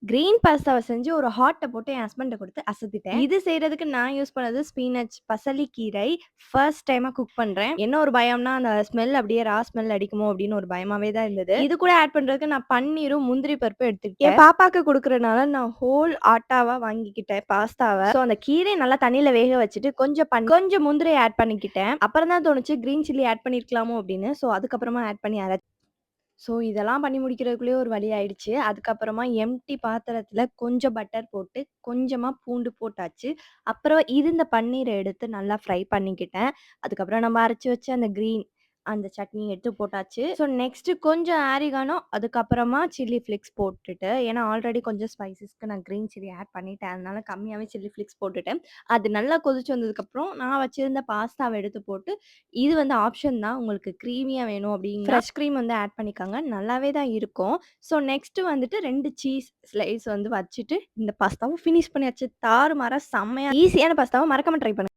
Green பாஸ்தாவ செஞ்சு ஒரு ஹாட்ட போட்டு என் ஹஸ்பண்ட்ட குடுத்து அசத்திட்டேன். இது செய்றதுக்கு நான் யூஸ் பண்ணது ஸ்பினச், பசலிக்கீரை. ஃபர்ஸ்ட் டைமா குக் பண்றேன். என்ன ஒரு பயம்னா, அந்த ஸ்மெல் அப்படியே ரா ஸ்மெல் அடிக்குமோ அப்படின்னு ஒரு பயமாவே தான் இருந்தது. இது கூட ஆட் பண்றதுக்கு நான் பன்னீரும், முந்திரி பருப்பும் எடுத்துக்கிட்டேன். என் பாப்பாக்கு குடுக்குறனால நான் ஹோல் ஆட்டாவா வாங்கிக்கிட்டேன் பாஸ்தாவ. ஸோ அந்த கீரைய நல்லா தண்ணீல வேக வச்சுட்டு கொஞ்சம் முந்திரி ஆட் பண்ணிக்கிட்டேன். அப்புறம் தான் தோணுச்சு கிரீன் சில்லி ஆட் பண்ணியிருக்கலாமோ அப்படின்னு. ஸோ அதுக்கப்புறமா ஆட் பண்ணி ஸோ இதெல்லாம் பண்ணி முடிக்கிறதுக்குள்ளயே ஒரு வழி ஆயிடுச்சு. அதுக்கப்புறமா எம்ப்டி பாத்திரத்தில கொஞ்சம் பட்டர் போட்டு, கொஞ்சமா பூண்டு போட்டாச்சு. அப்புறம் இருந்த பன்னீர எடுத்து நல்லா ஃப்ரை பண்ணிக்கிட்டேன். அதுக்கப்புறம் நம்ம அரைச்சு வச்ச அந்த சட்னி எடுத்து போட்டாச்சு. ஸோ நெக்ஸ்ட்டு கொஞ்சம் ஆரிகானோ, அதுக்கப்புறமா சில்லி ஃப்ளேக்ஸ் போட்டுட்டு, ஏன்னா ஆல்ரெடி கொஞ்சம் ஸ்பைசஸ்க்கு நான் கிரீன் சில்லி ஆட் பண்ணிட்டேன். அதனால கம்மியாவே சில்லி ஃப்ளேக்ஸ் போட்டுட்டேன். அது நல்லா கொதிச்சு வந்ததுக்கப்புறம், நான் வச்சிருந்த பாஸ்தாவ எடுத்து போட்டு, இது வந்து ஆப்ஷன் தான். உங்களுக்கு கிரீமியா வேணும் அப்படின்னா, ஃப்ரெஷ் கிரீம் வந்து ஆட் பண்ணிக்கோங்க. நல்லாவே தான் இருக்கும். ஸோ நெக்ஸ்ட்டு வந்துட்டு 2 சீஸ் ஸ்லைஸ் வந்து வச்சுட்டு, இந்த பாஸ்தாவ ஃபினிஷ் பண்ணியாச்சு. தாறுமாறா செம்மையா ஈஸியான பாஸ்தாவ மறக்காம ட்ரை பண்ணுங்க.